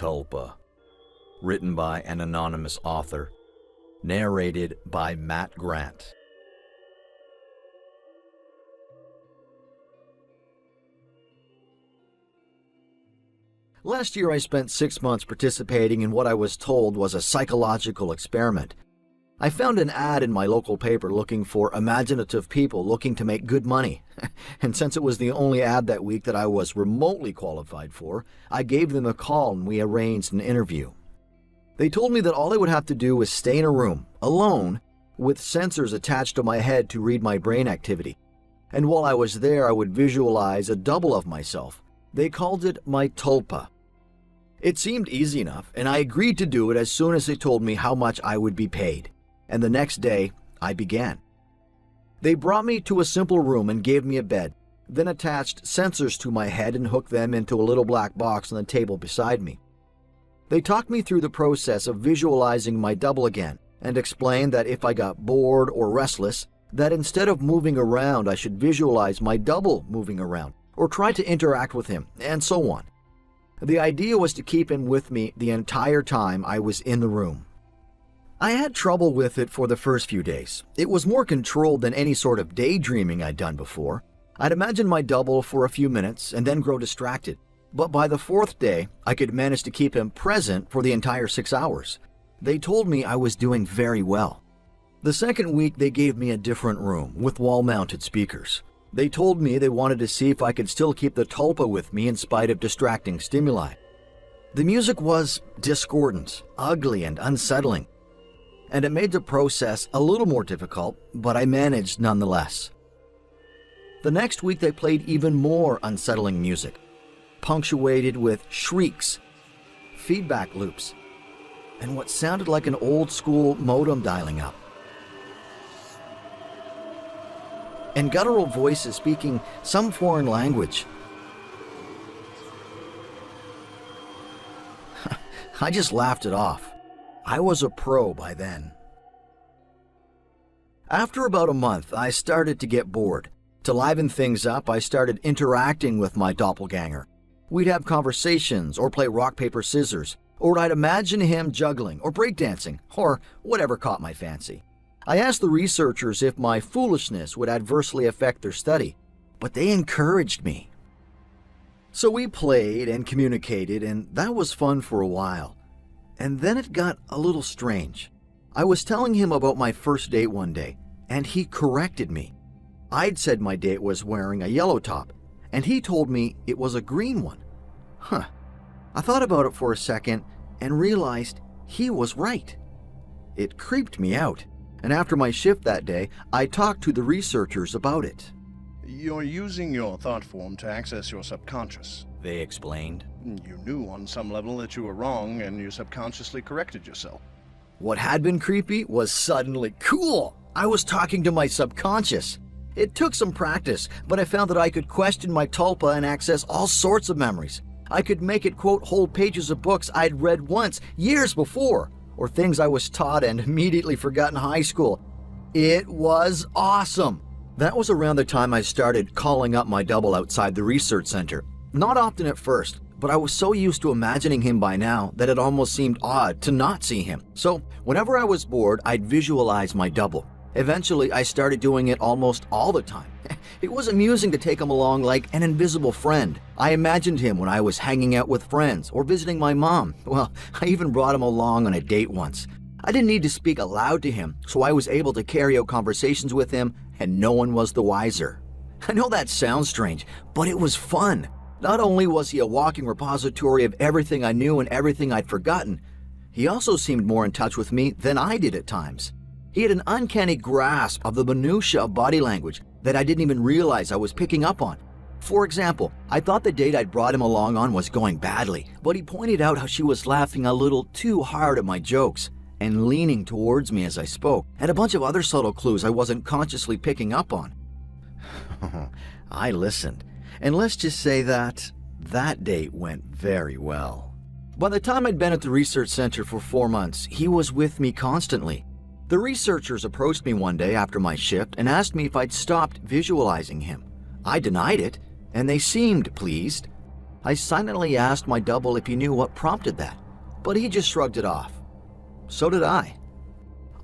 Tulpa, written by an anonymous author, narrated by Matt Grant. Last year I spent 6 months participating in what I was told was a psychological experiment. I found an ad in my local paper looking for imaginative people looking to make good money. And since it was the only ad that week that I was remotely qualified for, I gave them a call and we arranged an interview. They told me that all I would have to do was stay in a room, alone, with sensors attached to my head to read my brain activity. And while I was there, I would visualize a double of myself. They called it my Tulpa. It seemed easy enough, and I agreed to do it as soon as they told me how much I would be paid. And the next day, I began. They brought me to a simple room and gave me a bed, then attached sensors to my head and hooked them into a little black box on the table beside me. They talked me through the process of visualizing my double again and explained that if I got bored or restless, that instead of moving around, I should visualize my double moving around or try to interact with him, and so on. The idea was to keep him with me the entire time I was in the room. I had trouble with it for the first few days. It was more controlled than any sort of daydreaming I'd done before. I'd imagine my double for a few minutes and then grow distracted. But by the fourth day, I could manage to keep him present for the entire 6 hours. They told me I was doing very well. The second week, they gave me a different room with wall-mounted speakers. They told me they wanted to see if I could still keep the Tulpa with me in spite of distracting stimuli. The music was discordant, ugly, and unsettling, and it made the process a little more difficult, but I managed nonetheless. The next week they played even more unsettling music, punctuated with shrieks, feedback loops, and what sounded like an old-school modem dialing up. And guttural voices speaking some foreign language. I just laughed it off. I was a pro by then. After about a month, I started to get bored. To liven things up, I started interacting with my doppelganger. We'd have conversations or play rock, paper, scissors, or I'd imagine him juggling or breakdancing or whatever caught my fancy. I asked the researchers if my foolishness would adversely affect their study, but they encouraged me. So we played and communicated, and that was fun for a while. And then it got a little strange. I was telling him about my first date one day, and he corrected me. I'd said my date was wearing a yellow top, and he told me it was a green one. I thought about it for a second and realized he was right. It creeped me out, and after my shift that day, I talked to the researchers about it. You're using your thought form to access your subconscious. They explained. You knew on some level that you were wrong, and you subconsciously corrected yourself. What had been creepy was suddenly cool. I was talking to my subconscious. It took some practice, but I found that I could question my Tulpa and access all sorts of memories. I could make it quote whole pages of books I'd read once, years before, or things I was taught and immediately forgot in high school. It was awesome. That was around the time I started calling up my double outside the research center. Not often at first, but I was so used to imagining him by now that it almost seemed odd to not see him. So whenever I was bored, I'd visualize my double. Eventually, I started doing it almost all the time. It was amusing to take him along like an invisible friend. I imagined him when I was hanging out with friends or visiting my mom. Well, I even brought him along on a date once. I didn't need to speak aloud to him, so I was able to carry out conversations with him, and no one was the wiser. I know that sounds strange, but it was fun. Not only was he a walking repository of everything I knew and everything I'd forgotten, he also seemed more in touch with me than I did at times. He had an uncanny grasp of the minutiae of body language that I didn't even realize I was picking up on. For example, I thought the date I'd brought him along on was going badly, but he pointed out how she was laughing a little too hard at my jokes and leaning towards me as I spoke, and a bunch of other subtle clues I wasn't consciously picking up on. I listened, and let's just say that date went very well. By the time I'd been at the research center for 4 months, he was with me constantly. The researchers approached me one day after my shift and asked me if I'd stopped visualizing him. I denied it, and they seemed pleased. I silently asked my double if he knew what prompted that, but he just shrugged it off. So did I.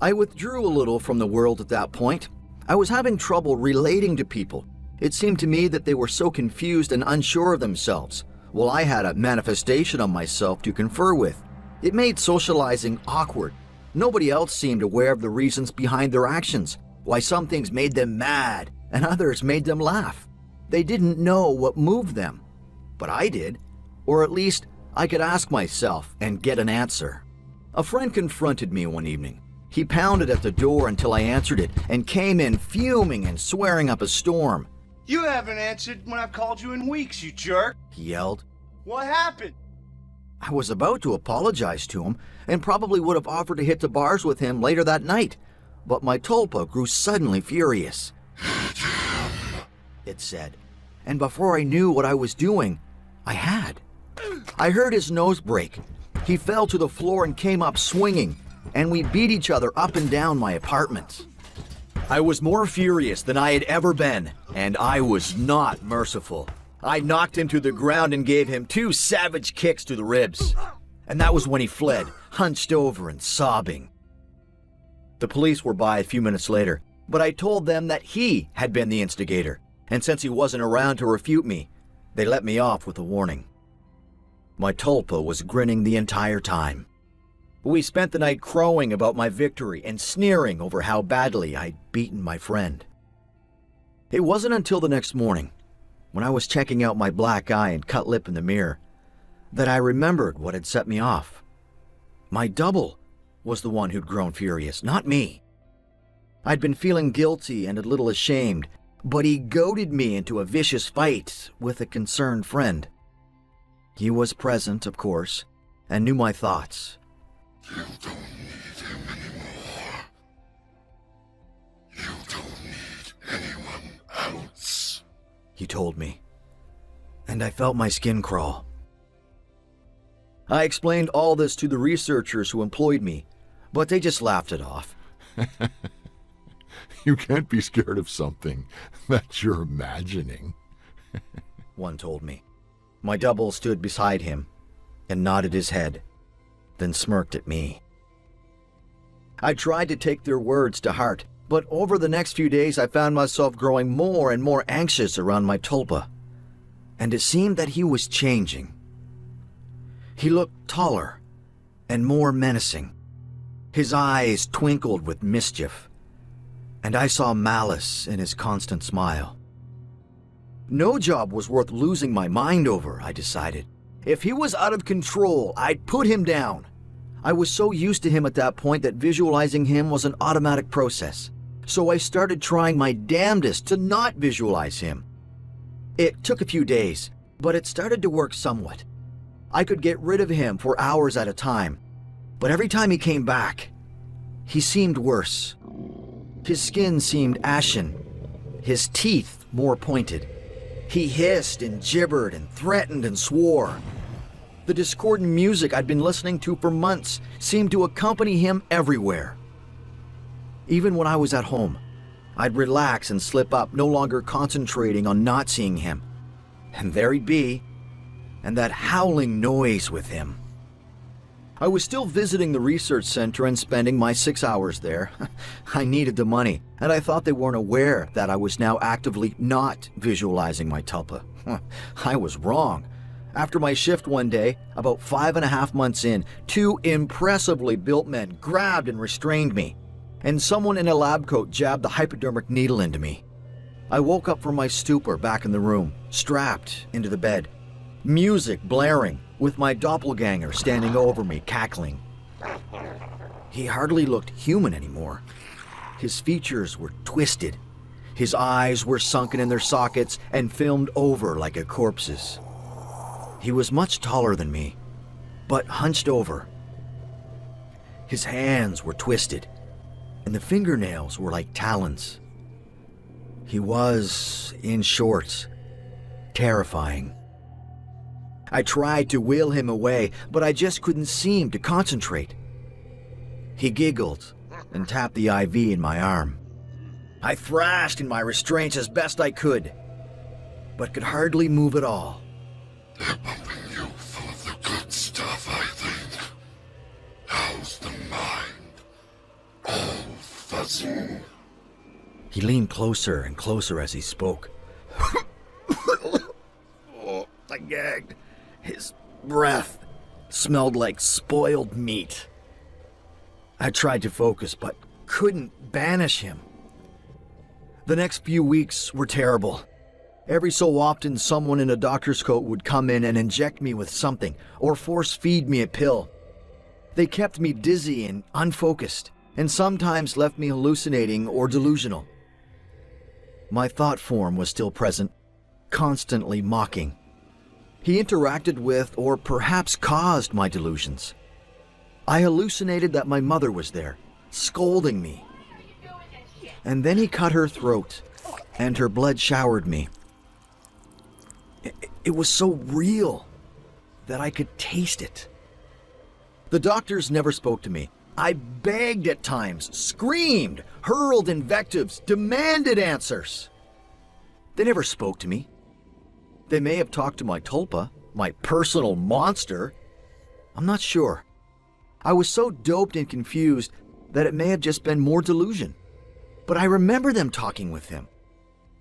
I withdrew a little from the world at that point. I was having trouble relating to people. It seemed to me that they were so confused and unsure of themselves, while I had a manifestation of myself to confer with. It made socializing awkward. Nobody else seemed aware of the reasons behind their actions, why some things made them mad and others made them laugh. They didn't know what moved them, but I did, or at least I could ask myself and get an answer. A friend confronted me one evening. He pounded at the door until I answered it and came in fuming and swearing up a storm. You haven't answered when I've called you in weeks, you jerk. He yelled. What happened? I was about to apologize to him and probably would have offered to hit the bars with him later that night, but my Tulpa grew suddenly furious. It said, and before I knew what I was doing, I had. I heard his nose break. He fell to the floor and came up swinging, and we beat each other up and down my apartment. I was more furious than I had ever been, and I was not merciful. I knocked him to the ground and gave him 2 savage kicks to the ribs. And that was when he fled, hunched over and sobbing. The police were by a few minutes later, but I told them that he had been the instigator, and since he wasn't around to refute me, they let me off with a warning. My Tulpa was grinning the entire time. We spent the night crowing about my victory and sneering over how badly I'd beaten my friend. It wasn't until the next morning, when I was checking out my black eye and cut lip in the mirror, that I remembered what had set me off. My double was the one who'd grown furious, not me. I'd been feeling guilty and a little ashamed, but he goaded me into a vicious fight with a concerned friend. He was present, of course, and knew my thoughts. You don't need him anymore. You don't need anyone else, he told me, and I felt my skin crawl. I explained all this to the researchers who employed me, but they just laughed it off. You can't be scared of something that you're imagining, one told me. My double stood beside him and nodded his head, then smirked at me. I tried to take their words to heart, but over the next few days I found myself growing more and more anxious around my Tulpa, and it seemed that he was changing. He looked taller and more menacing. His eyes twinkled with mischief, and I saw malice in his constant smile. No job was worth losing my mind over, I decided. If he was out of control, I'd put him down. I was so used to him at that point that visualizing him was an automatic process, so I started trying my damnedest to not visualize him. It took a few days, but it started to work somewhat. I could get rid of him for hours at a time, but every time he came back, he seemed worse. His skin seemed ashen, his teeth more pointed. He hissed and gibbered and threatened and swore. The discordant music I'd been listening to for months seemed to accompany him everywhere. Even when I was at home, I'd relax and slip up, no longer concentrating on not seeing him. And there he'd be, and that howling noise with him. I was still visiting the research center and spending my 6 hours there. I needed the money, and I thought they weren't aware that I was now actively not visualizing my Tulpa. I was wrong. After my shift one day, about 5.5 months in, 2 impressively built men grabbed and restrained me, and someone in a lab coat jabbed the hypodermic needle into me. I woke up from my stupor back in the room, strapped into the bed, music blaring, with my doppelganger standing over me, cackling. He hardly looked human anymore. His features were twisted. His eyes were sunken in their sockets and filmed over like a corpse's. He was much taller than me, but hunched over. His hands were twisted, and the fingernails were like talons. He was, in short, terrifying. I tried to will him away, but I just couldn't seem to concentrate. He giggled and tapped the IV in my arm. I thrashed in my restraints as best I could, but could hardly move at all. It will He leaned closer and closer as he spoke. Oh, I gagged. His breath smelled like spoiled meat. I tried to focus, but couldn't banish him. The next few weeks were terrible. Every so often, someone in a doctor's coat would come in and inject me with something, or force feed me a pill. They kept me dizzy and unfocused, and sometimes left me hallucinating or delusional. My thought form was still present, constantly mocking. He interacted with, or perhaps caused, my delusions. I hallucinated that my mother was there, scolding me. And then he cut her throat, and her blood showered me. It was so real that I could taste it. The doctors never spoke to me. I begged at times, screamed, hurled invectives, demanded answers. They never spoke to me. They may have talked to my Tulpa, my personal monster. I'm not sure. I was so doped and confused that it may have just been more delusion. But I remember them talking with him.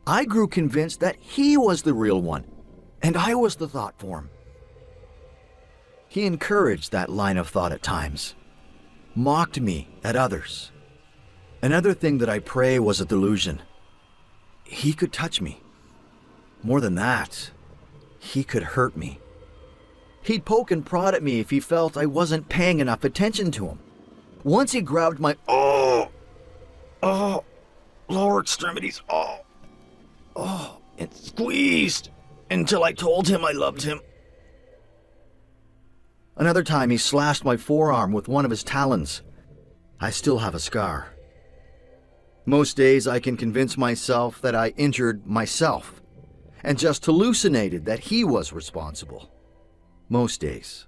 I grew convinced that he was the real one, and I was the thought form. He encouraged that line of thought at times, mocked me at others. Another thing that I pray was a delusion. He could touch me. More than that, he could hurt me. He'd poke and prod at me if he felt I wasn't paying enough attention to him. Once he grabbed my lower extremities, and squeezed until I told him I loved him. Another time he slashed my forearm with one of his talons. I still have a scar. Most days I can convince myself that I injured myself and just hallucinated that he was responsible. Most days.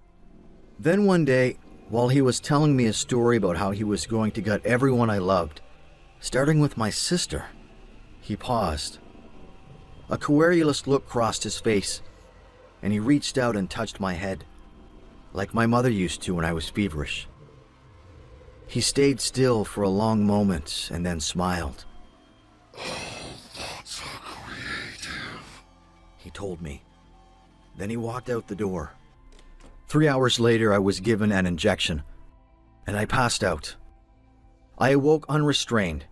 Then one day, while he was telling me a story about how he was going to gut everyone I loved, starting with my sister, he paused. A querulous look crossed his face, and he reached out and touched my head, like my mother used to when I was feverish. He stayed still for a long moment and then smiled. That's creative, he told me. Then he walked out the door. 3 hours later, I was given an injection, and I passed out. I awoke unrestrained.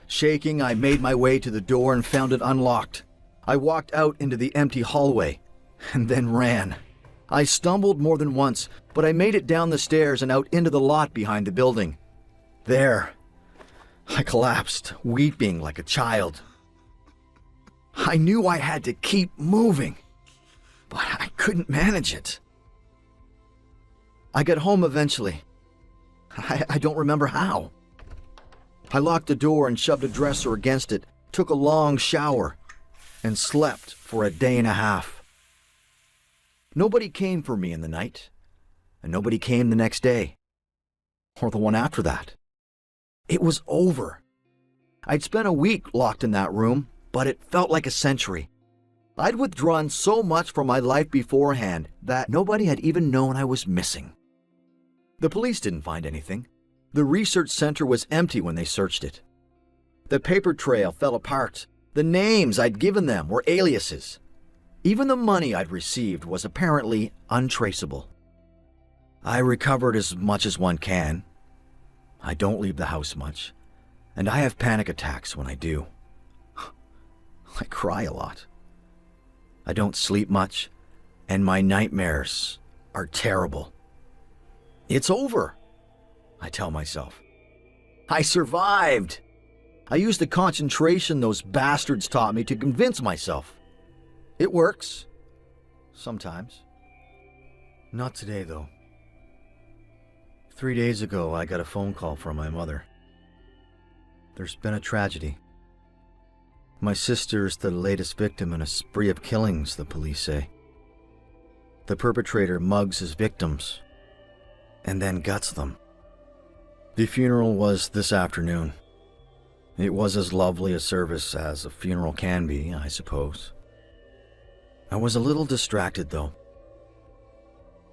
Shaking, I made my way to the door and found it unlocked. I walked out into the empty hallway, and then ran. I stumbled more than once, but I made it down the stairs and out into the lot behind the building. There, I collapsed, weeping like a child. I knew I had to keep moving, but I couldn't manage it. I got home eventually. I don't remember how. I locked the door and shoved a dresser against it, took a long shower, and slept for a day and a half. Nobody came for me in the night, and nobody came the next day, or the one after that. It was over. I'd spent a week locked in that room, but it felt like a century. I'd withdrawn so much from my life beforehand that nobody had even known I was missing. The police didn't find anything. The research center was empty when they searched it. The paper trail fell apart. The names I'd given them were aliases. Even the money I'd received was apparently untraceable. I recovered as much as one can. I don't leave the house much, and I have panic attacks when I do. I cry a lot. I don't sleep much, and my nightmares are terrible. It's over, I tell myself. I survived. I used the concentration those bastards taught me to convince myself. It works. Sometimes. Not today, though. 3 days ago, I got a phone call from my mother. There's been a tragedy. My sister is the latest victim in a spree of killings, the police say. The perpetrator mugs his victims and then guts them. The funeral was this afternoon. It was as lovely a service as a funeral can be, I suppose. I was a little distracted, though.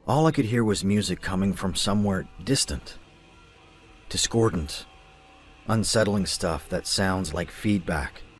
All I could hear was music coming from somewhere distant, discordant, unsettling stuff that sounds like feedback.